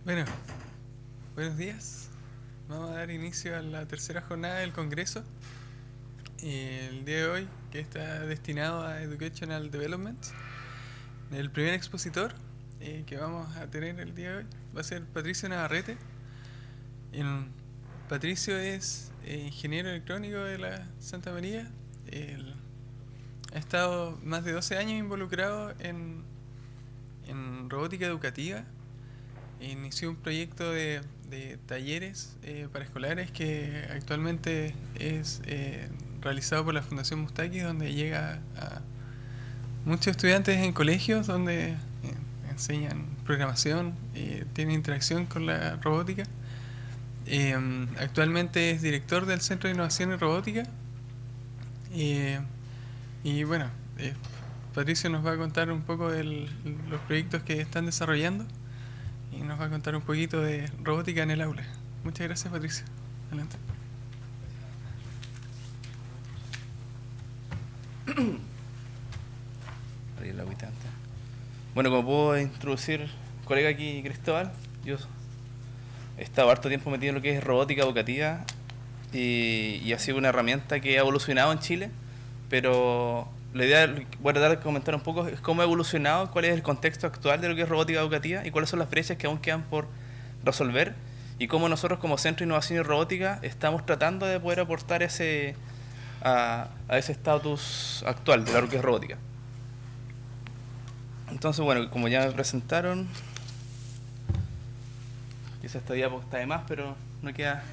Bueno, buenos días. Vamos a dar inicio a la tercera jornada del Congreso. El día de hoy, que está destinado a Educational Development. El primer expositor que vamos a tener el día de hoy va a ser Patricio Navarrete. Patricio es ingeniero electrónico de la Santa María. Ha estado más de 12 años involucrado en robótica educativa. Inició un proyecto de talleres para escolares que actualmente es realizado por la Fundación Mustakis, donde llega a muchos estudiantes en colegios donde enseñan programación, tienen interacción con la robótica. Actualmente es director del Centro de Innovación en Robótica. Y bueno, Patricio nos va a contar un poco de los proyectos que están desarrollando y nos va a contar un poquito de robótica en el aula. Muchas gracias, Patricio. Adelante. Bueno, como puedo introducir colega aquí, Cristóbal, yo he estado harto tiempo metido en lo que es robótica educativa y ha sido una herramienta que ha evolucionado en Chile, pero la idea, voy a tratar de comentar un poco, es cómo ha evolucionado, cuál es el contexto actual de lo que es robótica educativa y cuáles son las brechas que aún quedan por resolver y cómo nosotros como Centro de Innovación y Robótica estamos tratando de poder aportar a ese estatus actual de lo que es robótica. Entonces, bueno, como ya me presentaron, quizás esta diapositiva está de más, pero no queda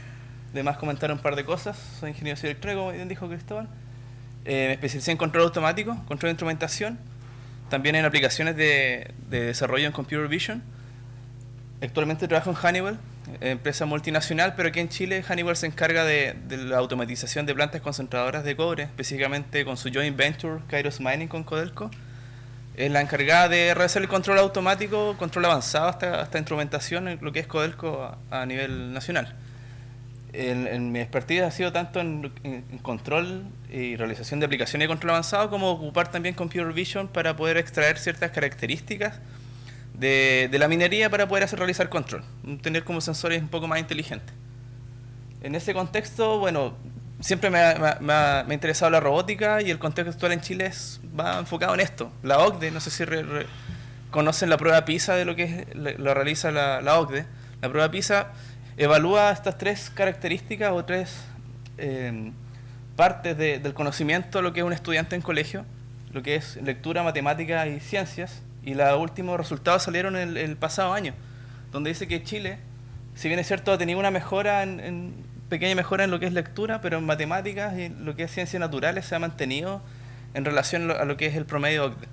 de más comentar un par de cosas. Soy ingeniero civil electrónico, como bien dijo Cristóbal. Me especialicé en control automático, control de instrumentación, también en aplicaciones de desarrollo en Computer Vision. Actualmente trabajo en Honeywell, empresa multinacional, pero aquí en Chile Honeywell se encarga de la automatización de plantas concentradoras de cobre, específicamente con su joint venture Kairos Mining con Codelco. Es la encargada de realizar el control automático, control avanzado hasta instrumentación, en lo que es Codelco a nivel nacional. En mi expertise ha sido tanto en control y realización de aplicaciones de control avanzado, como ocupar también Computer Vision para poder extraer ciertas características de la minería para poder realizar control, tener como sensores un poco más inteligentes. En ese contexto, bueno, siempre me ha interesado la robótica y el contexto actual en Chile va enfocado en esto. La OCDE, no sé si conocen la prueba PISA de lo que lo realiza la OCDE. La prueba PISA evalúa estas tres características o tres partes del conocimiento de lo que es un estudiante en colegio, lo que es lectura, matemática y ciencias, y los últimos resultados salieron el pasado año, donde dice que Chile, si bien es cierto, ha tenido una mejora pequeña mejora en lo que es lectura, pero en matemáticas y lo que es ciencias naturales se ha mantenido en relación a lo que es el promedio OCDE.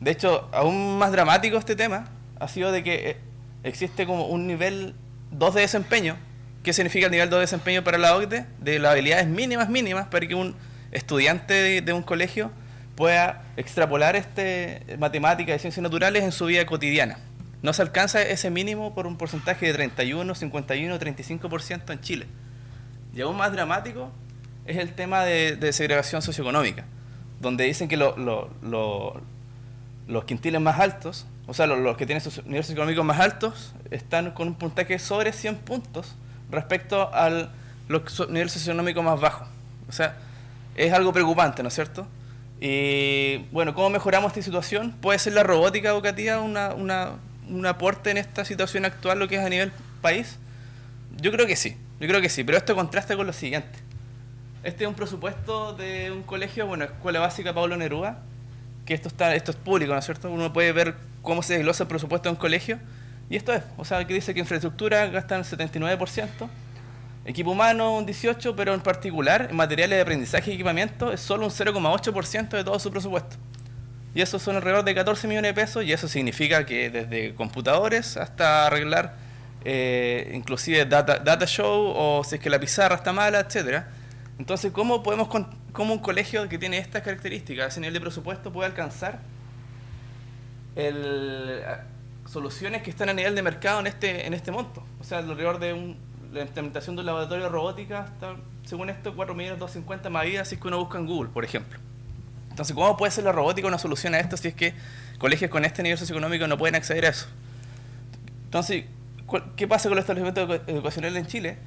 De hecho, aún más dramático este tema ha sido de que existe como un nivel 2 de desempeño. ¿Qué significa el nivel 2 de desempeño para la OCDE? De las habilidades mínimas para que un estudiante de un colegio pueda extrapolar matemáticas y ciencias naturales en su vida cotidiana. No se alcanza ese mínimo por un porcentaje de 31, 51, 35% en Chile. Y aún más dramático es el tema de segregación socioeconómica, donde dicen que los quintiles más altos, o sea, los que tienen niveles socioeconómicos más altos, están con un puntaje sobre 100 puntos respecto a los niveles socioeconómicos más bajos. O sea, es algo preocupante, ¿no es cierto? Y bueno, ¿cómo mejoramos esta situación? ¿Puede ser la robótica educativa un aporte en esta situación actual, lo que es a nivel país? Yo creo que sí, pero esto contrasta con lo siguiente. Este es un presupuesto de un colegio, bueno, Escuela Básica Pablo Neruda, que esto es público, ¿no es cierto? Uno puede ver cómo se desglosa el presupuesto de un colegio, y esto es, o sea, que dice que infraestructura gastan el 79%, equipo humano un 18%, pero en particular en materiales de aprendizaje y equipamiento es solo un 0,8% de todo su presupuesto. Y eso son alrededor de 14 millones de pesos, y eso significa que desde computadores hasta arreglar inclusive data show, o si es que la pizarra está mala, etcétera. Entonces, ¿cómo un colegio que tiene estas características, ese nivel de presupuesto, puede alcanzar soluciones que están a nivel de mercado en este monto? O sea, alrededor de la implementación de un laboratorio de robótica está, según esto, 4.250.000 más vidas si es que uno busca en Google, por ejemplo. Entonces, ¿cómo puede ser la robótica una solución a esto si es que colegios con este nivel socioeconómico no pueden acceder a eso? Entonces, ¿Qué pasa con los establecimientos educacionales en Chile?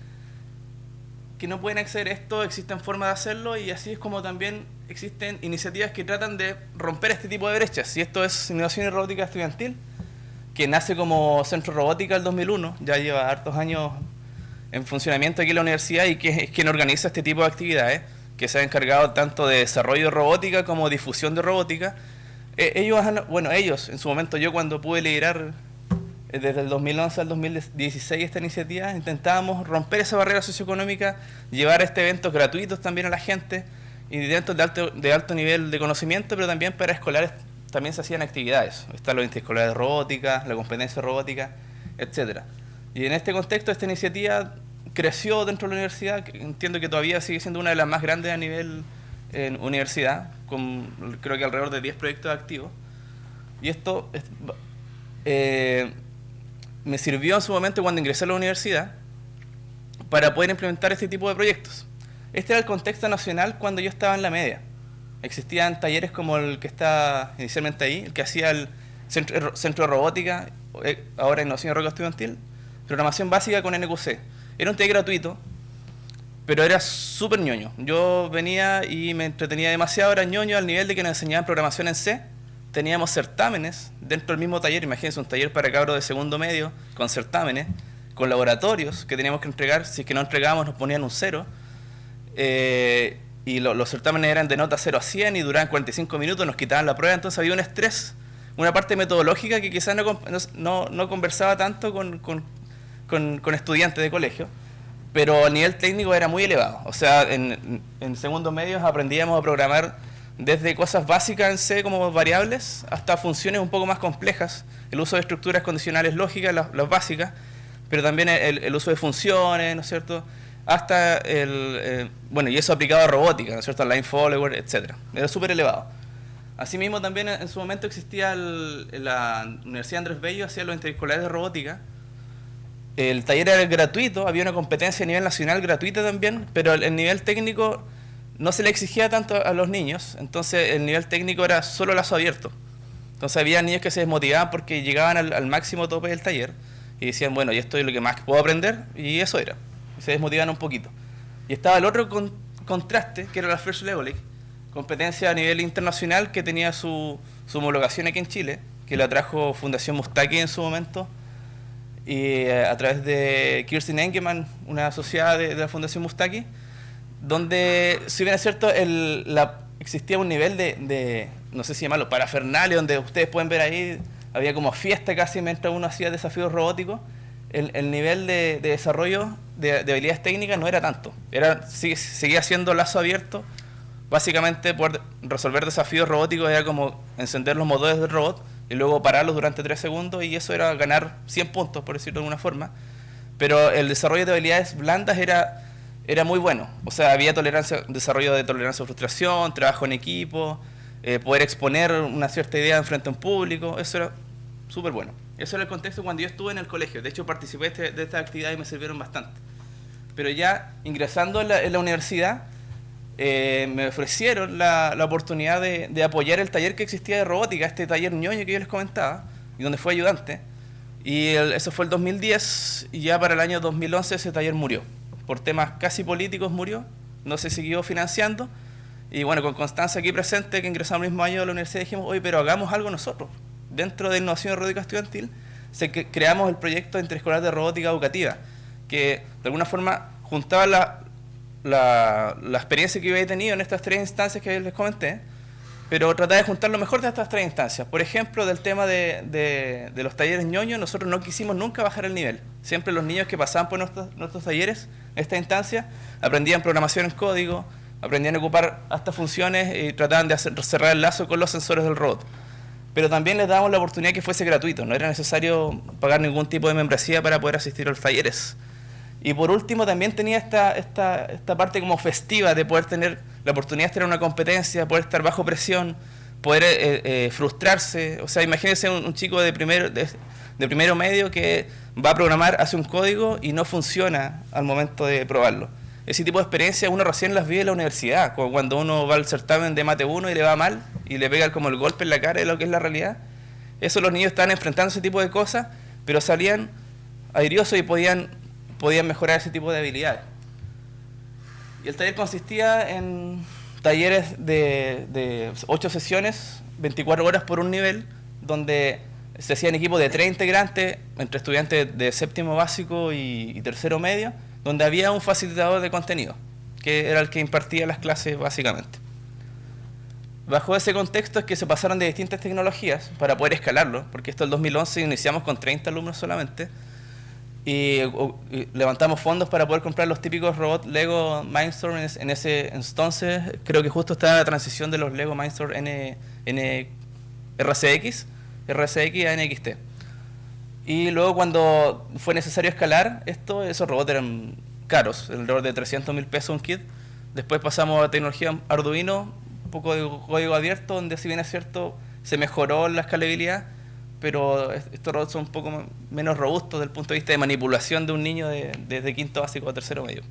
Que no pueden acceder a esto, existen formas de hacerlo, y así es como también existen iniciativas que tratan de romper este tipo de brechas. Y esto es Innovación y Robótica Estudiantil, que nace como Centro Robótica el 2001, ya lleva hartos años en funcionamiento aquí en la universidad, y que es quien organiza este tipo de actividades, que se ha encargado tanto de desarrollo de robótica como difusión de robótica. Ellos, en su momento, yo cuando pude liderar desde el 2011 al 2016 esta iniciativa, intentábamos romper esa barrera socioeconómica, llevar eventos gratuitos también a la gente, y dentro de alto nivel de conocimiento, pero también para escolares también se hacían actividades. Están los interescolares de robótica, la competencia robótica, etc. Y en este contexto esta iniciativa creció dentro de la universidad, que entiendo que todavía sigue siendo una de las más grandes a nivel universidad, con creo que alrededor de 10 proyectos activos. Y esto me sirvió en su momento cuando ingresé a la universidad para poder implementar este tipo de proyectos. Este era el contexto nacional cuando yo estaba en la media. Existían talleres como el que está inicialmente ahí, el que hacía el Centro de Robótica, ahora Innovación y Robótica Estudiantil, programación básica con NQC. Era un taller gratuito, pero era súper ñoño. Yo venía y me entretenía demasiado, era ñoño al nivel de que nos enseñaban programación en C. Teníamos certámenes dentro del mismo taller, imagínense un taller para cabros de segundo medio, con certámenes, con laboratorios que teníamos que entregar. Si es que no entregábamos nos ponían un 0. Y los certámenes eran de nota 0 a 100 y duraban 45 minutos, nos quitaban la prueba. Entonces había un estrés, una parte metodológica que quizás no conversaba tanto con estudiantes de colegio, pero a nivel técnico era muy elevado. O sea, en segundos medios aprendíamos a programar desde cosas básicas en C como variables hasta funciones un poco más complejas, el uso de estructuras condicionales lógicas, las básicas, pero también el uso de funciones, ¿no es cierto?, hasta y eso aplicado a robótica, ¿no es cierto?, line follower, etc. Era súper elevado. Asimismo, también en su momento existía la Universidad Andrés Bello, hacía los interescolares de robótica. El taller era gratuito, había una competencia a nivel nacional gratuita también, pero el nivel técnico no se le exigía tanto a los niños, entonces el nivel técnico era solo lazo abierto. Entonces había niños que se desmotivaban porque llegaban al máximo tope del taller y decían, bueno, yo estoy lo que más puedo aprender, y eso era. Y se desmotivaban un poquito. Y estaba el otro contraste, que era la First Level League, competencia a nivel internacional que tenía su homologación aquí en Chile, que la trajo Fundación Mustaki en su momento, y a través de Kirsten Engelmann, una asociada de la Fundación Mustaki, donde, si bien es cierto, existía un nivel de, no sé si llamarlo, parafernalia, donde ustedes pueden ver ahí, había como fiesta casi mientras uno hacía desafíos robóticos. El nivel de desarrollo de habilidades técnicas no era tanto. Seguía siendo lazo abierto. Básicamente, poder resolver desafíos robóticos era como encender los motores del robot y luego pararlos durante 3 segundos, y eso era ganar 100 puntos, por decirlo de alguna forma. Pero el desarrollo de habilidades blandas era muy bueno. O sea, había desarrollo de tolerancia a frustración, trabajo en equipo, poder exponer una cierta idea en frente a un público. Eso era súper bueno. Eso era el contexto cuando yo estuve en el colegio. De hecho, participé de estas actividades y me sirvieron bastante. Pero ya ingresando en la universidad, me ofrecieron la oportunidad de apoyar el taller que existía de robótica, este taller ñoño que yo les comentaba, y donde fue ayudante. Y eso fue el 2010, y ya para el año 2011 ese taller murió. Por temas casi políticos murió, no se siguió financiando. Y bueno, con Constanza aquí presente, que ingresamos el mismo año a la universidad, dijimos, oye, pero hagamos algo nosotros. Dentro de Innovación y Robótica Estudiantil, creamos el proyecto interescolar de robótica educativa, que de alguna forma juntaba la experiencia que yo había tenido en estas 3 instancias que les comenté, pero trataba de juntar lo mejor de estas 3 instancias. Por ejemplo, del tema de los talleres ñoños, nosotros no quisimos nunca bajar el nivel. Siempre los niños que pasaban por nuestros talleres, esta instancia, aprendían programación en código, aprendían a ocupar hasta funciones y trataban de cerrar el lazo con los sensores del robot. Pero también les dábamos la oportunidad que fuese gratuito, no era necesario pagar ningún tipo de membresía para poder asistir a los talleres. Y por último también tenía esta parte como festiva de poder tener la oportunidad de tener una competencia, poder estar bajo presión, poder frustrarse. O sea, imagínense un chico de primero medio que va a programar, hace un código y no funciona al momento de probarlo. Ese tipo de experiencias uno recién las vive en la universidad, como cuando uno va al certamen de Mate 1 y le va mal y le pega como el golpe en la cara de lo que es la realidad. Eso los niños estaban enfrentando ese tipo de cosas, pero salían airosos y podían mejorar ese tipo de habilidades. Y el taller consistía en talleres de 8 sesiones, 24 horas por un nivel, donde se hacían equipos de 3 integrantes, entre estudiantes de séptimo básico y tercero medio, donde había un facilitador de contenido, que era el que impartía las clases básicamente. Bajo ese contexto es que se pasaron de distintas tecnologías para poder escalarlo, porque esto en el 2011 iniciamos con 30 alumnos solamente, y levantamos fondos para poder comprar los típicos robots Lego Mindstorm. En ese entonces creo que justo estaba la transición de los Lego Mindstorm RCX a NXT. Y luego cuando fue necesario escalar esto, esos robots eran caros, alrededor de 300.000 pesos un kit. Después pasamos a tecnología Arduino, un poco de código abierto, donde si bien es cierto se mejoró la escalabilidad, pero estos robots son un poco menos robustos desde el punto de vista de manipulación de un niño desde quinto básico a tercero medio.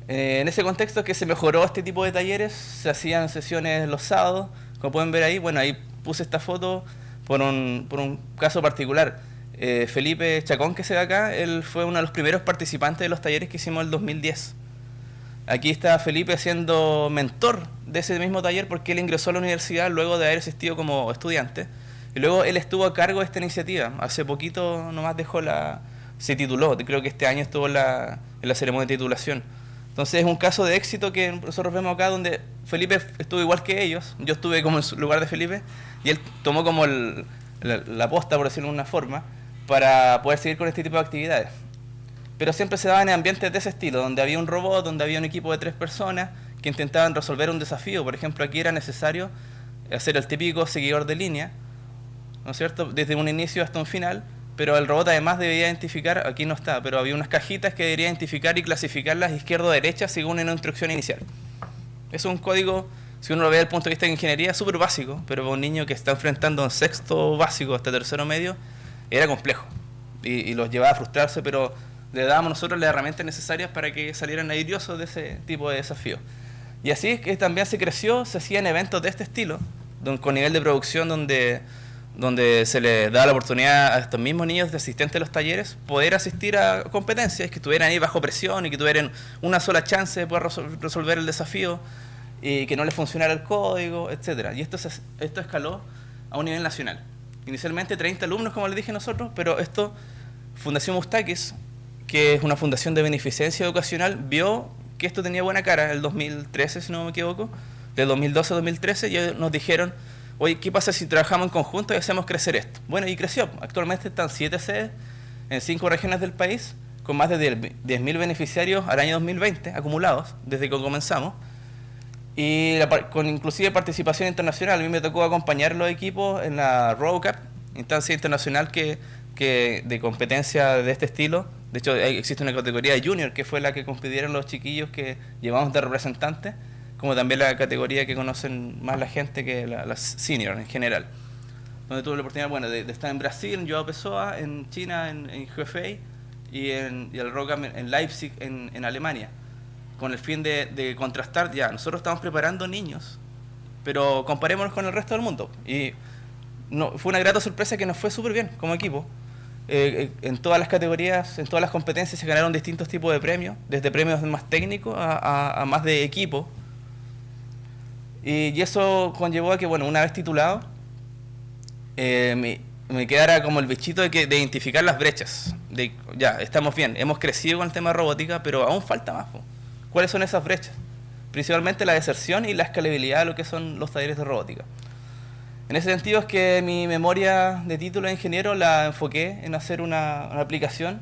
En ese contexto es que se mejoró este tipo de talleres, se hacían sesiones los sábados, como pueden ver ahí. Bueno, ahí puse esta foto por un caso particular. Felipe Chacón, que se ve acá, él fue uno de los primeros participantes de los talleres que hicimos en el 2010. Aquí está Felipe siendo mentor de ese mismo taller porque él ingresó a la universidad luego de haber asistido como estudiante. Y luego él estuvo a cargo de esta iniciativa. Hace poquito nomás se tituló, creo que este año estuvo en la ceremonia de titulación. Entonces es un caso de éxito que nosotros vemos acá, donde Felipe estuvo igual que ellos. Yo estuve como en su lugar de Felipe y él tomó como la posta, por decirlo de una forma, para poder seguir con este tipo de actividades. Pero siempre se daban en ambientes de ese estilo, donde había un robot, donde había un equipo de 3 personas que intentaban resolver un desafío. Por ejemplo, aquí era necesario hacer el típico seguidor de línea, ¿no es cierto?, desde un inicio hasta un final, pero el robot además debía identificar, aquí no está, pero había unas cajitas que debería identificar y clasificarlas izquierda o derecha según una instrucción inicial. Es un código, si uno lo ve desde el punto de vista de ingeniería, súper básico, pero para un niño que está enfrentando un sexto básico hasta tercero medio, era complejo y los llevaba a frustrarse, pero le dábamos nosotros las herramientas necesarias para que salieran airiosos de ese tipo de desafío. Y así es que también se creció, se hacían eventos de este estilo, con nivel de producción donde se les daba la oportunidad a estos mismos niños de asistentes de los talleres poder asistir a competencias, que estuvieran ahí bajo presión y que tuvieran una sola chance de poder resolver el desafío y que no les funcionara el código, etc. Y esto escaló a un nivel nacional. Inicialmente 30 alumnos, como les dije nosotros, pero Fundación Mustakis, que es una fundación de beneficencia educacional, vio que esto tenía buena cara el 2013, si no me equivoco, del 2012 a 2013, y nos dijeron, oye, ¿qué pasa si trabajamos en conjunto y hacemos crecer esto? Bueno, y creció. Actualmente están 7 sedes en 5 regiones del país, con más de 10.000 beneficiarios al año 2020, acumulados, desde que comenzamos, y con inclusive participación internacional. A mí me tocó acompañar los equipos en la RoboCup, instancia internacional de competencia de este estilo. De hecho, existe una categoría de junior, que fue la que compitieron los chiquillos que llevamos de representantes, como también la categoría que conocen más la gente que las senior en general. Donde tuve la oportunidad de estar en Brasil, en Joao Pessoa, en China, en Hefei, y el RoboCup en Leipzig, en Alemania, con el fin de contrastar. Ya, nosotros estamos preparando niños, pero comparémonos con el resto del mundo. Y fue una grata sorpresa que nos fue súper bien como equipo. En todas las categorías, en todas las competencias se ganaron distintos tipos de premios, desde premios más técnicos a más de equipo. Y eso conllevó a que, una vez titulado, me quedara como el bichito de identificar las brechas. Ya, estamos bien, hemos crecido con el tema de robótica, pero aún falta más. ¿Cuáles son esas brechas? Principalmente la deserción y la escalabilidad de lo que son los talleres de robótica. En ese sentido es que mi memoria de título de ingeniero la enfoqué en hacer una aplicación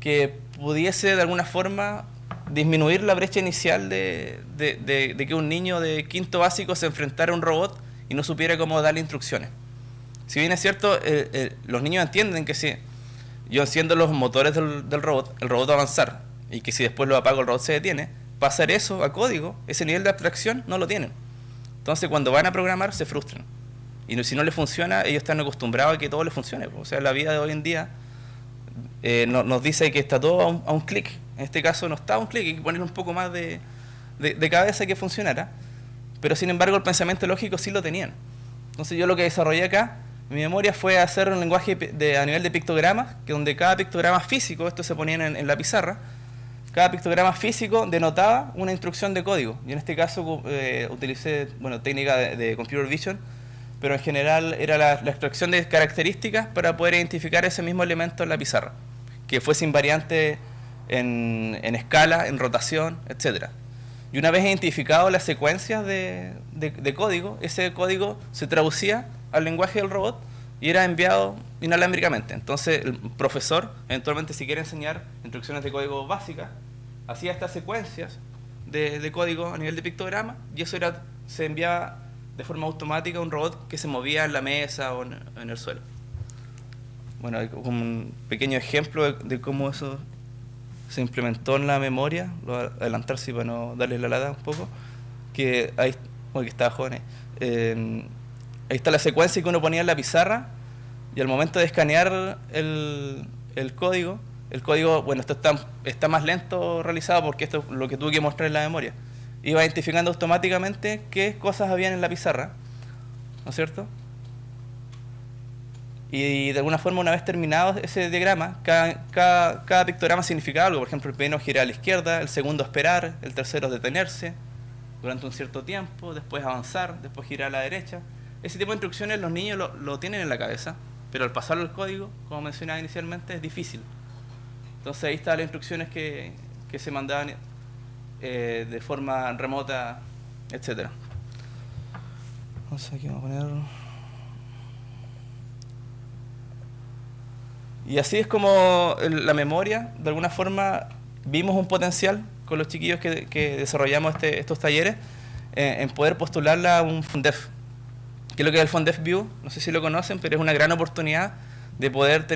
que pudiese de alguna forma disminuir la brecha inicial de que un niño de quinto básico se enfrentara a un robot y no supiera cómo darle instrucciones. Si bien es cierto, los niños entienden que si yo enciendo los motores del robot, el robot va a avanzar, y que si después lo apago el robot se detiene, pasar eso a código, ese nivel de abstracción no lo tienen. Entonces cuando van a programar se frustran. Y si no les funciona, ellos están acostumbrados a que todo les funcione. O sea, la vida de hoy en día nos dice que está todo a un clic. En este caso no está a un clic, hay que ponerle un poco más de cabeza que funcionara. Pero sin embargo el pensamiento lógico sí lo tenían. Entonces yo lo que desarrollé acá Mi memoria fue hacer un lenguaje a nivel de pictogramas, que donde cada pictograma físico, esto se ponía en la pizarra, cada pictograma físico denotaba una instrucción de código. Y en este caso utilicé técnica de Computer Vision, pero en general era la extracción de características para poder identificar ese mismo elemento en la pizarra, que fuese invariante en escala, en rotación, etc. Y una vez identificado las secuencias de código, ese código se traducía al lenguaje del robot y era enviado inalámbricamente. Entonces el profesor, eventualmente, si quiere enseñar instrucciones de código básicas, hacía estas secuencias de código a nivel de pictograma, y eso se enviaba de forma automática a un robot que se movía en la mesa o en el suelo. Bueno, hay como un pequeño ejemplo de cómo eso se implementó en la memoria. Lo voy a adelantar para no darle la lata un poco. Que ahí, que estaba joven ahí está la secuencia que uno ponía en la pizarra, y al momento de escanear el código, bueno, esto está más lento realizado porque esto es lo que tuve que mostrar en la memoria. Iba identificando automáticamente qué cosas habían en la pizarra, ¿no es cierto? Y de alguna forma, una vez terminado ese diagrama, cada pictograma significaba algo. Por ejemplo, el primero girar a la izquierda, el segundo esperar, el tercero detenerse durante un cierto tiempo, después avanzar, después girar a la derecha. Ese tipo de instrucciones los niños lo tienen en la cabeza, pero al pasarlo al código, como mencionaba inicialmente, es difícil. Entonces ahí están las instrucciones que se mandaban de forma remota, etc. Entonces aquí vamos a poner... Y así es como la memoria, de alguna forma, vimos un potencial con los chiquillos que desarrollamos estos talleres en poder postularla a un FONDEF. ¿Qué es lo que es el FONDEF View? No sé si lo conocen, pero es una gran oportunidad de poder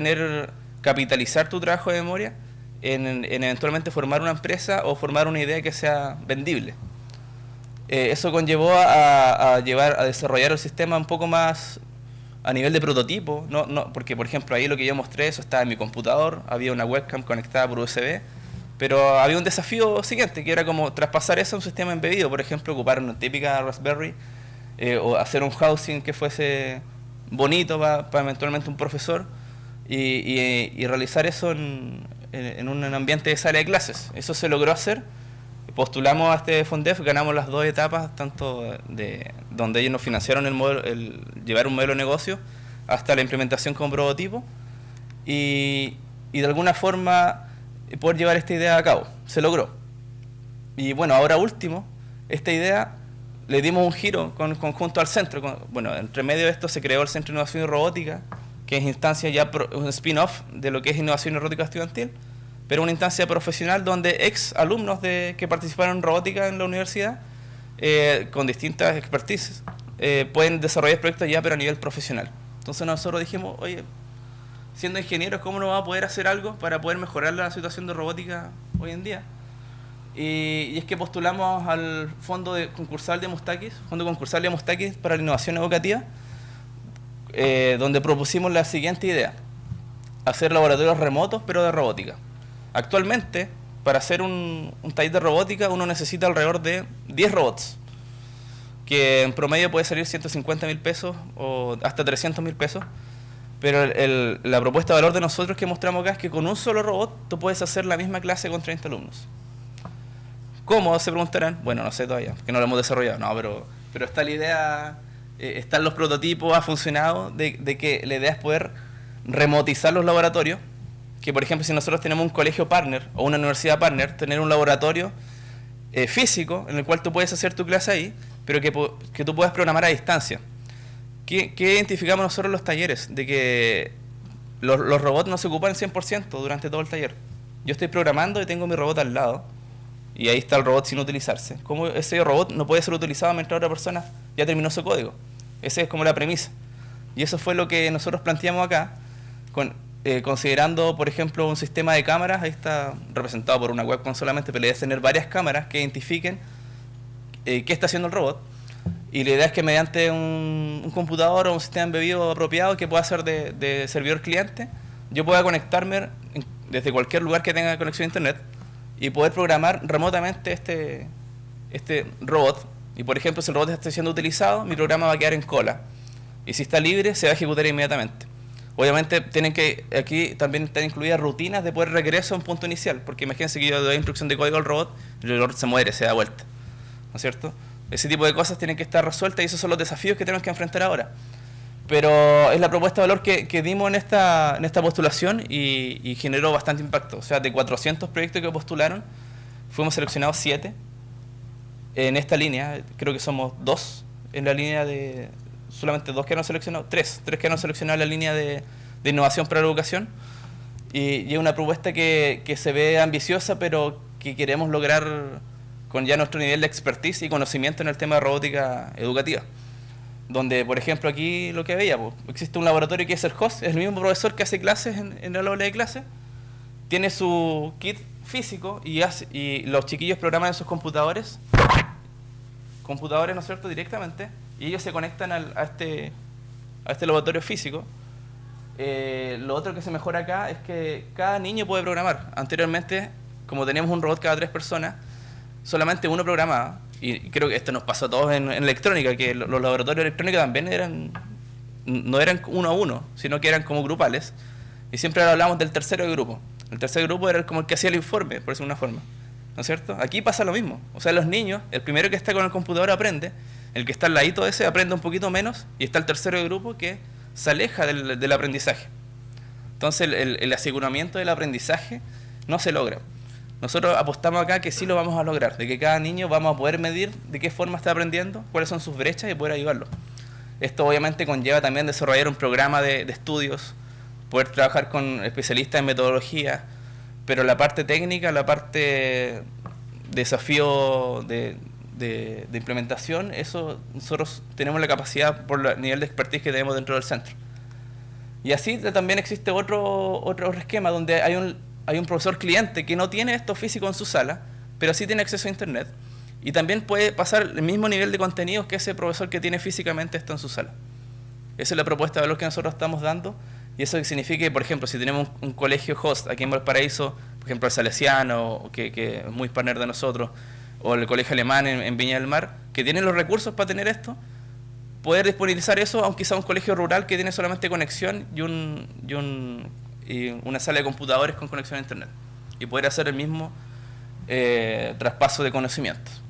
capitalizar tu trabajo de memoria en eventualmente formar una empresa o formar una idea que sea vendible. Eso conllevó a desarrollar el sistema un poco más a nivel de prototipo, porque por ejemplo ahí lo que yo mostré, eso estaba en mi computador, había una webcam conectada por USB, pero había un desafío siguiente, que era como traspasar eso a un sistema embebido. Por ejemplo, ocupar una típica Raspberry, o hacer un housing que fuese bonito para eventualmente un profesor, y realizar eso en un ambiente de sala de clases. Eso se logró hacer. Postulamos a este FONDEF, ganamos las dos etapas, tanto de donde ellos nos financiaron el llevar un modelo de negocio hasta la implementación como prototipo, y de alguna forma poder llevar esta idea a cabo. Se logró. Y bueno, ahora último, esta idea le dimos un giro conjunto al centro. Bueno, entre medio de esto se creó el Centro de Innovación y Robótica, que es instancia ya un spin-off de lo que es Innovación y Robótica Estudiantil, pero una instancia profesional donde ex alumnos que participaron en robótica en la universidad, con distintas expertices, pueden desarrollar proyectos ya, pero a nivel profesional. Entonces nosotros dijimos, oye, siendo ingenieros, ¿cómo no vamos a poder hacer algo para poder mejorar la situación de robótica hoy en día? Y es que postulamos al Fondo Concursal de Mustakis para la Innovación Educativa, donde propusimos la siguiente idea: hacer laboratorios remotos, pero de robótica. Actualmente, para hacer un taller de robótica, uno necesita alrededor de 10 robots, que en promedio puede salir 150.000 pesos o hasta 300.000 pesos. Pero la propuesta de valor de nosotros que mostramos acá es que con un solo robot tú puedes hacer la misma clase con 30 alumnos. ¿Cómo? Se preguntarán. Bueno, no sé todavía, que no lo hemos desarrollado. No, pero está la idea, están los prototipos, ha funcionado, de que la idea es poder remotizar los laboratorios. Que por ejemplo, si nosotros tenemos un colegio partner o una universidad partner, tener un laboratorio físico en el cual tú puedes hacer tu clase ahí, pero que tú puedas programar a distancia. ¿Qué identificamos nosotros en los talleres? De que los robots no se ocupan 100% durante todo el taller. Yo estoy programando y tengo mi robot al lado, y ahí está el robot sin utilizarse. ¿Cómo ese robot no puede ser utilizado mientras otra persona ya terminó su código? Esa es como la premisa. Y eso fue lo que nosotros planteamos acá, considerando, por ejemplo, un sistema de cámaras. Ahí está representado por una webcam solamente, pero la idea es tener varias cámaras que identifiquen qué está haciendo el robot. Y la idea es que mediante un computador o un sistema embebido apropiado que pueda ser de servidor cliente, yo pueda conectarme desde cualquier lugar que tenga conexión a internet y poder programar remotamente este robot. Y por ejemplo, si el robot está siendo utilizado, mi programa va a quedar en cola. Y si está libre, se va a ejecutar inmediatamente. Obviamente tienen que, aquí también están incluidas rutinas de poder regreso a un punto inicial, porque imagínense que yo doy instrucción de código al robot, y el robot se muere, se da vuelta, ¿no es cierto? Ese tipo de cosas tienen que estar resueltas y esos son los desafíos que tenemos que enfrentar ahora. Pero es la propuesta de valor que dimos en esta postulación y generó bastante impacto. O sea, de 400 proyectos que postularon, fuimos seleccionados 7 en esta línea. Creo que somos 2 en la línea de... Solamente 2 que han seleccionado, 3 que han seleccionado en la línea de innovación para la educación. Y es una propuesta que se ve ambiciosa, pero que queremos lograr con ya nuestro nivel de expertise y conocimiento en el tema de robótica educativa. Donde, por ejemplo, aquí lo que veía, pues, existe un laboratorio que es el host, es el mismo profesor que hace clases en el aula de clase, tiene su kit físico y los chiquillos programan en sus computadores, ¿no es cierto?, directamente, y ellos se conectan a este laboratorio físico. Lo otro que se mejora acá es que cada niño puede programar. Anteriormente, como teníamos un robot cada 3 personas, solamente uno programaba. Y creo que esto nos pasó a todos en electrónica, que los laboratorios de electrónica también no eran uno a uno, sino que eran como grupales. Y siempre hablamos del tercero de grupo. El tercer grupo era como el que hacía el informe, por decirlo de una forma. ¿No es cierto? Aquí pasa lo mismo. O sea, los niños, el primero que está con el computador aprende, el que está al ladito ese aprende un poquito menos, y está el tercero de grupo que se aleja del aprendizaje. Entonces el aseguramiento del aprendizaje no se logra. Nosotros apostamos acá que sí lo vamos a lograr, de que cada niño vamos a poder medir de qué forma está aprendiendo, cuáles son sus brechas y poder ayudarlo. Esto obviamente conlleva también desarrollar un programa de estudios, poder trabajar con especialistas en metodología, pero la parte técnica, la parte desafío de implementación, eso nosotros tenemos la capacidad por el nivel de expertise que tenemos dentro del centro. Y así también existe otro esquema donde hay un profesor cliente que no tiene esto físico en su sala, pero sí tiene acceso a internet, y también puede pasar el mismo nivel de contenidos que ese profesor que tiene físicamente esto en su sala. Esa es la propuesta de valor que nosotros estamos dando, y eso significa que, por ejemplo, si tenemos un colegio host aquí en Valparaíso, por ejemplo el Salesiano, que es muy partner de nosotros, o el colegio alemán en Viña del Mar, que tienen los recursos para tener esto, poder disponibilizar eso, aunque sea un colegio rural que tiene solamente conexión y una sala de computadores con conexión a internet, y poder hacer el mismo traspaso de conocimientos.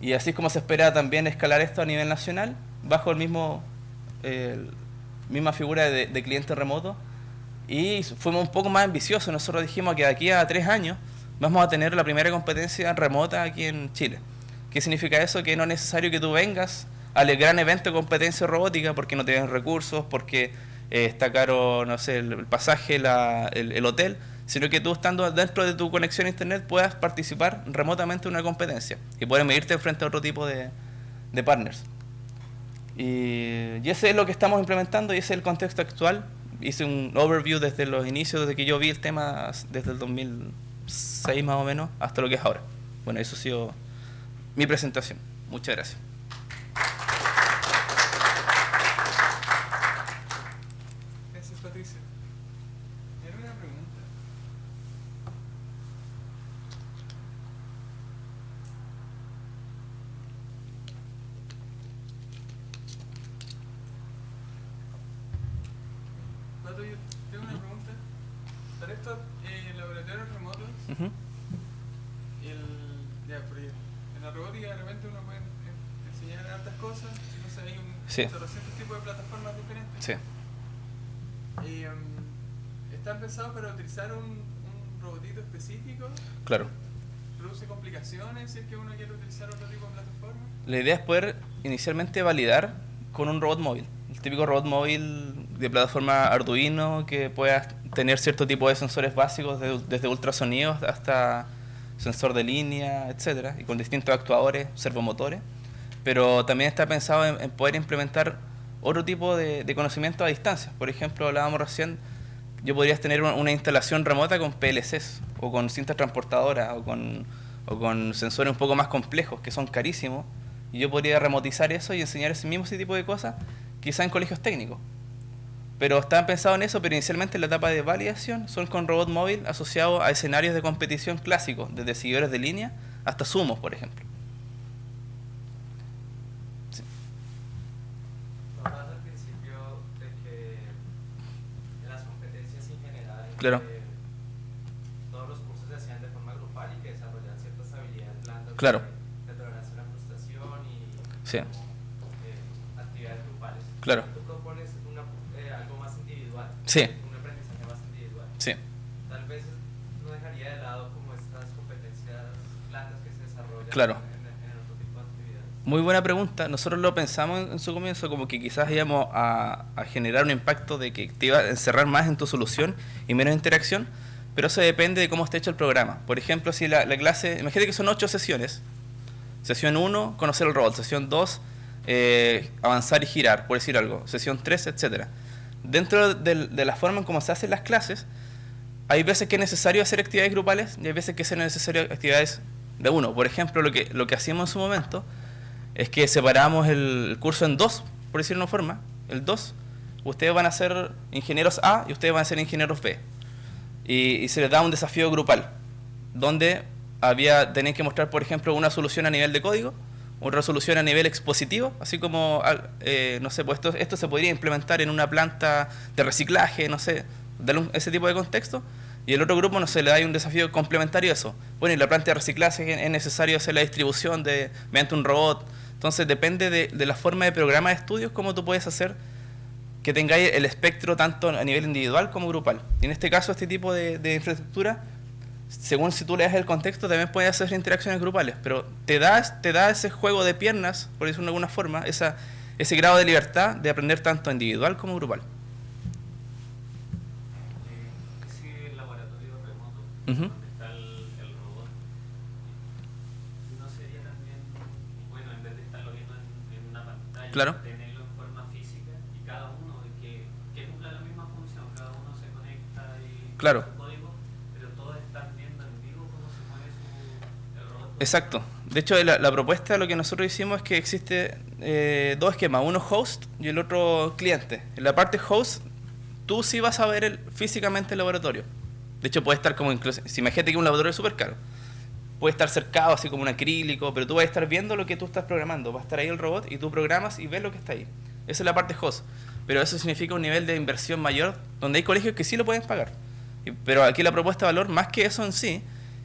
Y así es como se espera también escalar esto a nivel nacional, bajo misma figura de cliente remoto. Y fuimos un poco más ambiciosos. Nosotros dijimos que de aquí a 3 años vamos a tener la primera competencia remota aquí en Chile. ¿Qué significa eso? Que no es necesario que tú vengas al gran evento de competencia robótica porque no tienes recursos, porque está caro, no sé, el pasaje, el hotel, sino que tú, estando dentro de tu conexión a internet, puedas participar remotamente en una competencia y poder medirte frente a otro tipo de partners. Y ese es lo que estamos implementando y ese es el contexto actual. Hice un overview desde los inicios, desde que yo vi el tema, desde el 2006 más o menos, hasta lo que es ahora. Bueno, eso ha sido mi presentación. Muchas gracias. Gracias, Patricia. ¿Tiene una pregunta? Pato, yo tengo una pregunta. Para estos laboratorios remotos, en la robótica de repente uno puede enseñar hartas cosas, no sé, hay 400 tipos de plataformas diferentes. Sí. ¿Están pensados para utilizar un robotito específico? Claro. ¿Produce complicaciones si es que uno quiere utilizar otro tipo de plataforma? La idea es poder inicialmente validar con un robot móvil. El típico robot móvil de plataforma Arduino que pueda tener cierto tipo de sensores básicos, desde ultrasonidos hasta sensor de línea, etcétera, y con distintos actuadores, servomotores. Pero también está pensado en poder implementar otro tipo de conocimiento a distancia. Por ejemplo, hablábamos recién, yo podría tener una instalación remota con PLCs, o con cintas transportadoras, o con sensores un poco más complejos, que son carísimos, y yo podría remotizar eso y enseñar ese tipo de cosas, quizá en colegios técnicos. Pero estaban pensados en eso, pero inicialmente en la etapa de validación son con robot móvil asociados a escenarios de competición clásicos, desde seguidores de línea hasta sumos, por ejemplo. Sí. Claro. Todos los cursos se hacían de forma grupal y que desarrollaban ciertas habilidades blandas Claro. de tolerancia a la frustración y Sí. actividades grupales. Claro. Tú propones algo más individual, Sí. un aprendizaje más individual. Sí. Tal vez no dejaría de lado como estas competencias blandas que se desarrollan Claro. en otro tipo de actividades. Muy buena pregunta. Nosotros lo pensamos en su comienzo como que quizás íbamos a generar un impacto de que te iba a encerrar más en tu solución y menos interacción, pero eso depende de cómo esté hecho el programa. Por ejemplo, si la clase, imagínate que son 8 sesiones. Sesión 1, conocer el robot. Sesión 2, avanzar y girar, por decir algo. Sesión 3, etcétera. Dentro de la forma en cómo se hacen las clases, hay veces que es necesario hacer actividades grupales y hay veces que es necesario actividades de uno. Por ejemplo, lo que hacíamos en su momento es que separamos el curso en dos, por decirlo de una forma. El 2, ustedes van a ser ingenieros A y ustedes van a ser ingenieros B. Y se les da un desafío grupal, donde tenéis que mostrar, por ejemplo, una solución a nivel de código, una solución a nivel expositivo, así como, no sé, pues esto se podría implementar en una planta de reciclaje, no sé, darle ese tipo de contexto. Y el otro grupo, no sé, le da un desafío complementario a eso. Bueno, y la planta de reciclaje es necesario hacer la distribución mediante un robot. Entonces depende de la forma de programa de estudios, cómo tú puedes hacer que tengáis el espectro tanto a nivel individual como grupal. Y en este caso, este tipo de infraestructura, según si tú le das el contexto, también puedes hacer interacciones grupales, pero te da ese juego de piernas, por decirlo de alguna forma, ese grado de libertad de aprender tanto individual como grupal. Ese laboratorio remoto, Ujú. donde está el robot, ¿no sería también, bueno, en vez de estarlo viendo en una pantalla, Claro. tenerlo en forma física y cada uno que cumpla la misma función, cada uno se conecta y Claro. su código, pero todos están viendo en vivo cómo se mueve el robot? Exacto. De hecho, la propuesta, lo que nosotros hicimos es que existe dos esquemas, uno host y el otro cliente. En la parte host, tú sí vas a ver físicamente el laboratorio. De hecho, puede estar como incluso, si imagínate que un laboratorio es súper caro, puede estar cercado así como un acrílico, pero tú vas a estar viendo lo que tú estás programando. Va a estar ahí el robot y tú programas y ves lo que está ahí. Esa es la parte host. Pero eso significa un nivel de inversión mayor, donde hay colegios que sí lo pueden pagar. Pero aquí la propuesta de valor, más que eso en sí,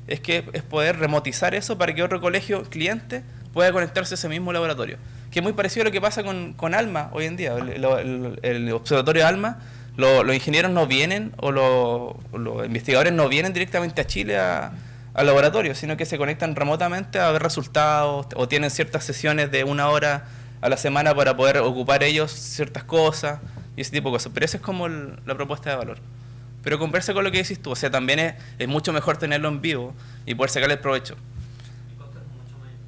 es poder remotizar eso para que otro colegio cliente pueda conectarse a ese mismo laboratorio. Que es muy parecido a lo que pasa con ALMA hoy en día. El observatorio ALMA, los ingenieros no vienen, o los investigadores no vienen directamente a Chile al laboratorio, sino que se conectan remotamente a ver resultados, o tienen ciertas sesiones de 1 hora a la semana para poder ocupar ellos ciertas cosas y ese tipo de cosas. Pero esa es como la propuesta de valor. Pero conversa con lo que dices tú, o sea, también es mucho mejor tenerlo en vivo y poder sacarle el provecho. El costo es mucho mayor,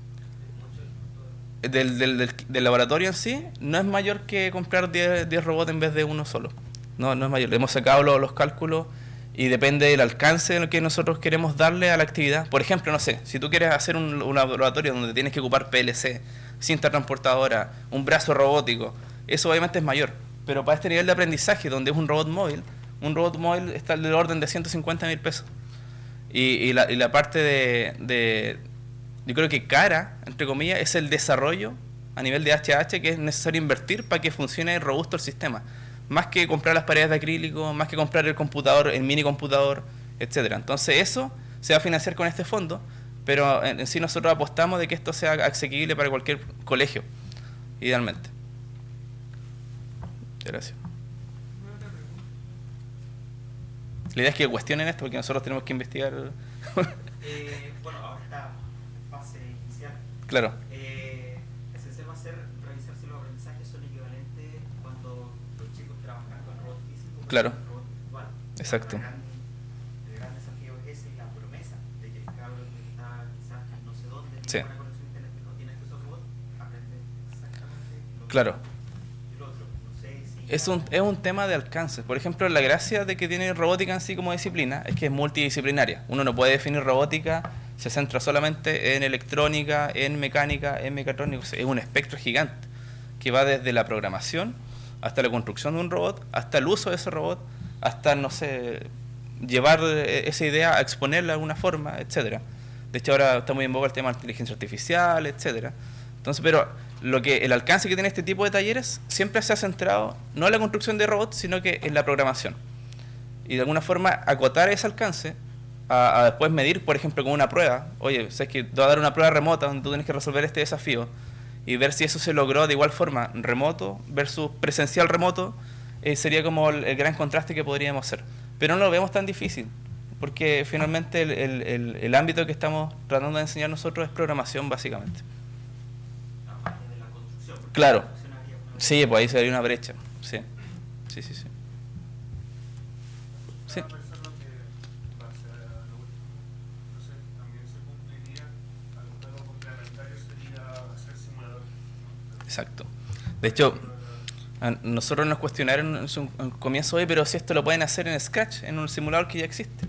es mucho el costo. Del laboratorio en sí, no es mayor que comprar 10 robots en vez de uno solo. No es mayor. Hemos sacado los cálculos y depende del alcance de lo que nosotros queremos darle a la actividad. Por ejemplo, no sé, si tú quieres hacer un laboratorio donde tienes que ocupar PLC, cinta transportadora, un brazo robótico, eso obviamente es mayor. Pero para este nivel de aprendizaje, donde es un robot móvil está del orden de 150.000 pesos. Y la parte yo creo que cara, entre comillas, es el desarrollo a nivel de HH que es necesario invertir para que funcione robusto el sistema. Más que comprar las paredes de acrílico, más que comprar el computador, el mini computador, etcétera. Entonces eso se va a financiar con este fondo, pero en sí nosotros apostamos de que esto sea asequible para cualquier colegio, idealmente. Gracias. La idea es que cuestionen esto porque nosotros tenemos que investigar. Bueno, ahora está en fase inicial. Claro. Esencial va a ser revisar si los aprendizajes son equivalentes cuando los chicos trabajan con robot físico Claro. con robot virtual. Exacto. El gran desafío es ese y la promesa de que el cabro que está quizás en no sé dónde, Sí. tiene una conexión a internet, no tiene acceso al robot, aprende exactamente lo Claro. mismo. El otro, no sé si Es un tema de alcance. Por ejemplo, la gracia de que tiene robótica en sí como disciplina es que es multidisciplinaria. Uno no puede definir robótica, se centra solamente en electrónica, en mecánica, en mecatrónica. Es un espectro gigante que va desde la programación hasta la construcción de un robot, hasta el uso de ese robot, hasta, no sé, llevar esa idea a exponerla de alguna forma, etcétera. De hecho, ahora está muy en boga el tema de inteligencia artificial, etcétera. Entonces, pero el alcance que tiene este tipo de talleres siempre se ha centrado no en la construcción de robots, sino que en la programación. y de alguna forma acotar ese alcance a después medir, por ejemplo, con una prueba. Oye, sabes que te voy a dar una prueba remota donde tú tienes que resolver este desafío y ver si eso se logró de igual forma remoto versus presencial remoto, sería como el gran contraste que podríamos hacer. Pero no lo vemos tan difícil, porque finalmente el ámbito que estamos tratando de enseñar nosotros es programación, básicamente. Aparte de la construcción. Porque Claro. la construcción había una- Sí, pues ahí se daría una brecha. Sí, sí, sí, sí. Sí. Estaba pensando que, base a lo último, entonces también se cumpliría, algo complementario sería hacer simuladores, ¿no? Exacto. De hecho, nosotros nos cuestionaron en su comienzo hoy, pero si esto lo pueden hacer en Scratch, en un simulador que ya existe.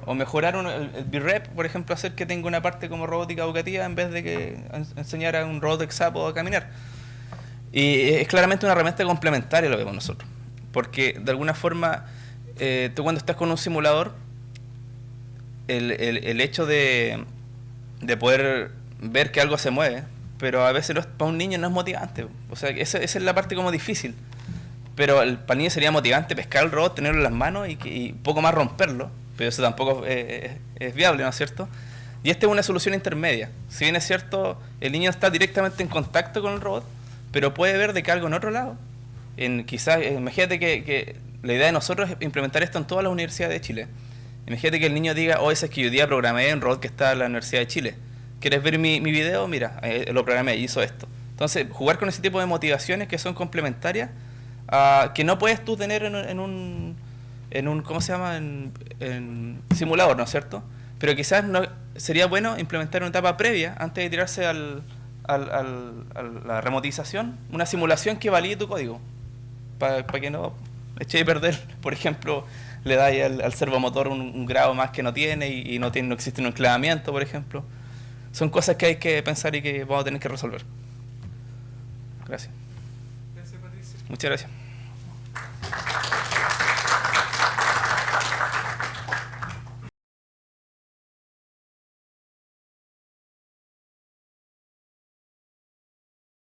O mejorar el VREP, por ejemplo, hacer que tenga una parte como robótica educativa en vez de que enseñar a un robot exapo a caminar. Y es claramente una herramienta complementaria, lo vemos nosotros. Porque de alguna forma, tú cuando estás con un simulador, el hecho de poder ver que algo se mueve, pero a veces para un niño no es motivante. O sea, esa es la parte como difícil. Pero para el niño sería motivante pescar el robot, tenerlo en las manos y poco más romperlo. Pero eso tampoco es viable, ¿no es cierto? Y esta es una solución intermedia. Si bien es cierto, el niño está directamente en contacto con el robot, pero puede ver de que algo en otro lado. Quizás, imagínate que la idea de nosotros es implementar esto en todas las universidades de Chile. Imagínate que el niño diga, oh, ese es que yo día programé un robot que está en la Universidad de Chile. ¿Quieres ver mi video? Mira, lo programé y hizo esto. Entonces, jugar con ese tipo de motivaciones que son complementarias, que no puedes tú tener en un ¿cómo se llama? En simulador, ¿no es cierto? Pero quizás sería bueno implementar una etapa previa, antes de tirarse a la remotización, una simulación que valide tu código, para que no eche de perder, por ejemplo, le da al servomotor un grado más que no tiene y no existe un enclavamiento, por ejemplo. Son cosas que hay que pensar y que vamos a tener que resolver. Gracias. Gracias, Patricia. Muchas gracias.